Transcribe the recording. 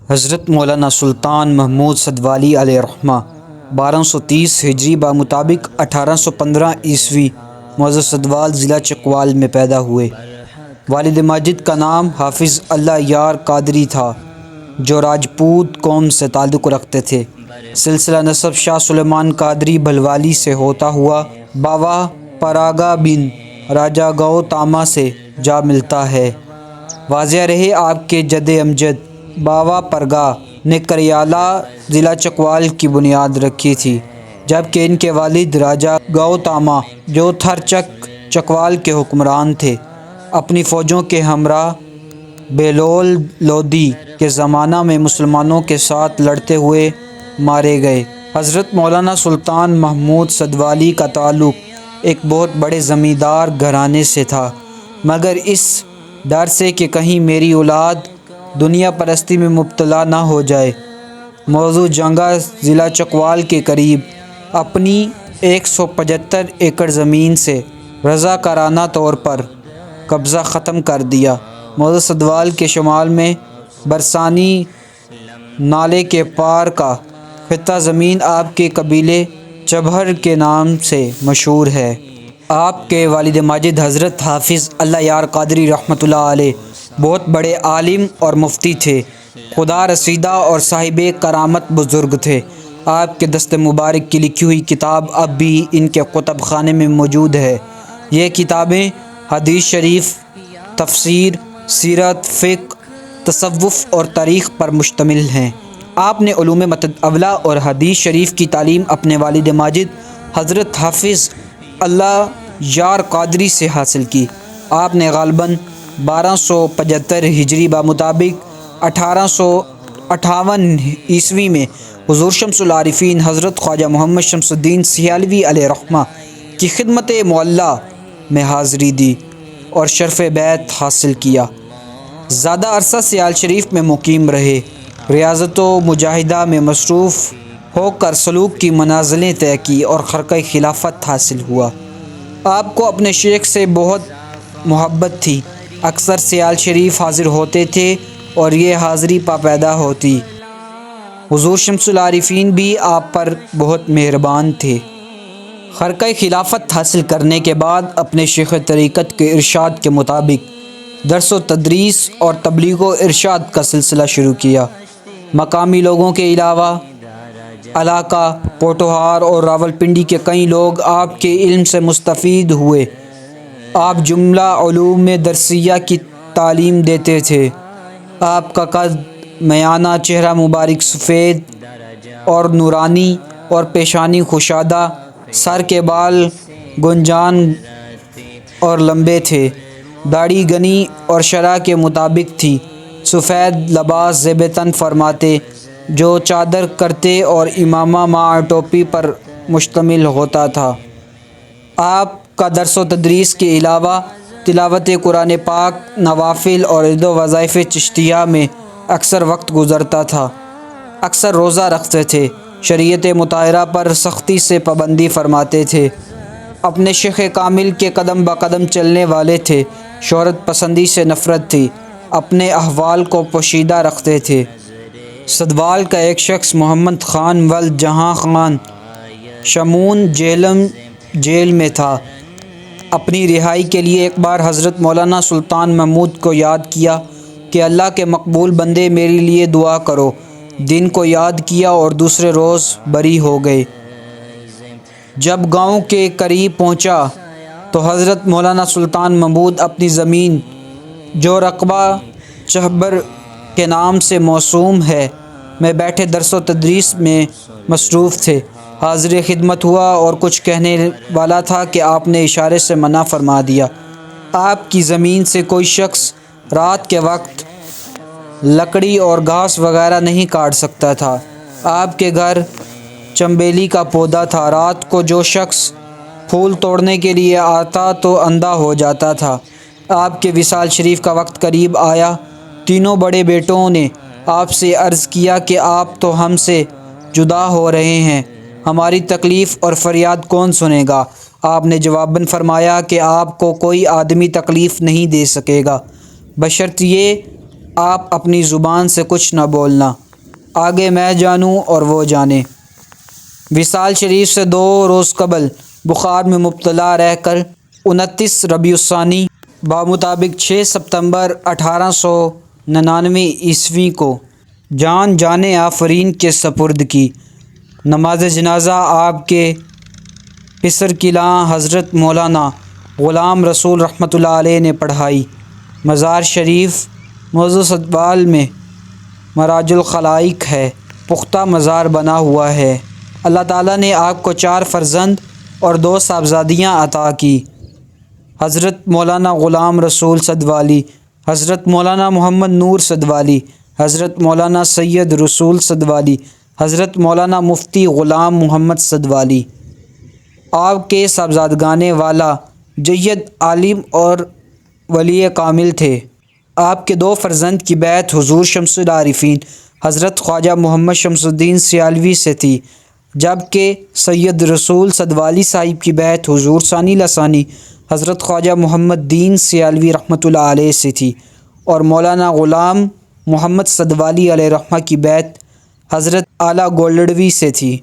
حضرت مولانا سلطان محمود صدوالی علیہ رحمہ 1230 ہجری بمطابق 1815 عیسوی معزز صدوال ضلع چکوال میں پیدا ہوئے۔ والد ماجد کا نام حافظ اللہ یار قادری تھا جو راجپوت قوم سے تعلق رکھتے تھے۔ سلسلہ نسب شاہ سلیمان قادری بھلوالی سے ہوتا ہوا باوا پراگا بن راجا گو تاما سے جا ملتا ہے۔ واضح رہے آپ کے جد امجد باوا پرگا نے کریالہ ضلع چکوال کی بنیاد رکھی تھی، جبکہ ان کے والد راجا گوتاما جو تھرچک چکوال کے حکمران تھے اپنی فوجوں کے ہمراہ بیلول لودھی کے زمانہ میں مسلمانوں کے ساتھ لڑتے ہوئے مارے گئے۔ حضرت مولانا سلطان محمود صدوالی کا تعلق ایک بہت بڑے زمیندار گھرانے سے تھا، مگر اس ڈر سے کہ کہیں میری اولاد دنیا پرستی میں مبتلا نہ ہو جائے، موضوع جنگا ضلع چکوال کے قریب اپنی 175 ایکڑ زمین سے رضاکارانہ طور پر قبضہ ختم کر دیا۔ موضوع صدوال کے شمال میں برسانی نالے کے پار کا خطہ زمین آپ کے قبیلے چبہر کے نام سے مشہور ہے۔ آپ کے والد ماجد حضرت حافظ اللہ یار قادری رحمۃ اللہ علیہ بہت بڑے عالم اور مفتی تھے، خدا رسیدہ اور صاحب کرامت بزرگ تھے۔ آپ کے دست مبارک کی لکھی ہوئی کتاب اب بھی ان کے کتب خانے میں موجود ہے۔ یہ کتابیں حدیث شریف، تفسیر، سیرت، فقہ، تصوف اور تاریخ پر مشتمل ہیں۔ آپ نے علوم متداولہ اور حدیث شریف کی تعلیم اپنے والد ماجد حضرت حافظ اللہ یار قادری سے حاصل کی۔ آپ نے غالباً 1275 ہجری بمطابق 1858 عیسوی میں حضور شمس العارفین حضرت خواجہ محمد شمس الدین سیالوی علیہ رحمہ کی خدمت معلیٰ میں حاضری دی اور شرف بیعت حاصل کیا۔ زیادہ عرصہ سیال شریف میں مقیم رہے، ریاضت و مجاہدہ میں مصروف ہو کر سلوک کی منازلیں طے کی اور خرقہ خلافت حاصل ہوا۔ آپ کو اپنے شیخ سے بہت محبت تھی، اکثر سیال شریف حاضر ہوتے تھے اور یہ حاضری پا پیدا ہوتی۔ حضور شمس العارفین بھی آپ پر بہت مہربان تھے۔ خرقہ خلافت حاصل کرنے کے بعد اپنے شیخ طریقت کے ارشاد کے مطابق درس و تدریس اور تبلیغ و ارشاد کا سلسلہ شروع کیا۔ مقامی لوگوں کے علاوہ علاقہ پوٹوہار اور راولپنڈی کے کئی لوگ آپ کے علم سے مستفید ہوئے۔ آپ جملہ علوم درسیہ کی تعلیم دیتے تھے۔ آپ کا قد میانہ، چہرہ مبارک سفید اور نورانی اور پیشانی خوشادہ، سر کے بال گنجان اور لمبے تھے، داڑھی گھنی اور شرع کے مطابق تھی۔ سفید لباس زیب تن فرماتے جو چادر کرتے اور امامہ مع ٹوپی پر مشتمل ہوتا تھا۔ آپ کا درس و تدریس کے علاوہ تلاوت قرآن پاک، نوافل اور عید و وظائف چشتیہ میں اکثر وقت گزرتا تھا۔ اکثر روزہ رکھتے تھے، شریعت مطہرہ پر سختی سے پابندی فرماتے تھے، اپنے شیخ کامل کے قدم بقدم چلنے والے تھے، شہرت پسندی سے نفرت تھی، اپنے احوال کو پوشیدہ رکھتے تھے۔ صدوال کا ایک شخص محمد خان ولد جہاں خان شمون جہلم جیل میں تھا۔ اپنی رہائی کے لیے ایک بار حضرت مولانا سلطان محمود کو یاد کیا کہ اللہ کے مقبول بندے میرے لیے دعا کرو۔ دن کو یاد کیا اور دوسرے روز بری ہو گئے۔ جب گاؤں کے قریب پہنچا تو حضرت مولانا سلطان محمود اپنی زمین جو رقبہ چہبر کے نام سے موسوم ہے میں بیٹھے درس و تدریس میں مصروف تھے۔ حاضر خدمت ہوا اور کچھ کہنے والا تھا کہ آپ نے اشارے سے منع فرما دیا۔ آپ کی زمین سے کوئی شخص رات کے وقت لکڑی اور گھاس وغیرہ نہیں کاٹ سکتا تھا۔ آپ کے گھر چنبیلی کا پودا تھا، رات کو جو شخص پھول توڑنے کے لیے آتا تو اندھا ہو جاتا تھا۔ آپ کے وصال شریف کا وقت قریب آیا، تینوں بڑے بیٹوں نے آپ سے عرض کیا کہ آپ تو ہم سے جدا ہو رہے ہیں، ہماری تکلیف اور فریاد کون سنے گا؟ آپ نے جواباً فرمایا کہ آپ کو کوئی آدمی تکلیف نہیں دے سکے گا، بشرط یہ آپ اپنی زبان سے کچھ نہ بولنا، آگے میں جانوں اور وہ جانے۔ وصال شریف سے 2 روز قبل بخار میں مبتلا رہ کر 29 ربیع الثانی بمطابق 6 ستمبر 1899 عیسوی کو جان آفرین کے سپرد کی۔ نماز جنازہ آپ کے پسر کلاں حضرت مولانا غلام رسول رحمۃ اللہ علیہ نے پڑھائی۔ مزار شریف موضع صدوال میں مراج الخلائق ہے، پختہ مزار بنا ہوا ہے۔ اللہ تعالیٰ نے آپ کو 4 فرزند اور 2 صاحبزادیاں عطا کی۔ حضرت مولانا غلام رسول صدوالی، حضرت مولانا محمد نور صدوالی، حضرت مولانا سید رسول صدوالی، حضرت مولانا مفتی غلام محمد صدوالی۔ آپ کے صاحبزادگان والا جید عالم اور ولی کامل تھے۔ آپ کے 2 فرزند کی بیعت حضور شمس العارفین حضرت خواجہ محمد شمس الدین سیالوی سے تھی، جبکہ سید رسول صدوالی صاحب کی بیعت حضور ثانی لثانی حضرت خواجہ محمد دین سیالوی رحمۃ اللہ علیہ سے تھی، اور مولانا غلام محمد صدوالی علیہ رحمہ کی بیعت حضرت اعلیٰ گولڑوی سے تھی۔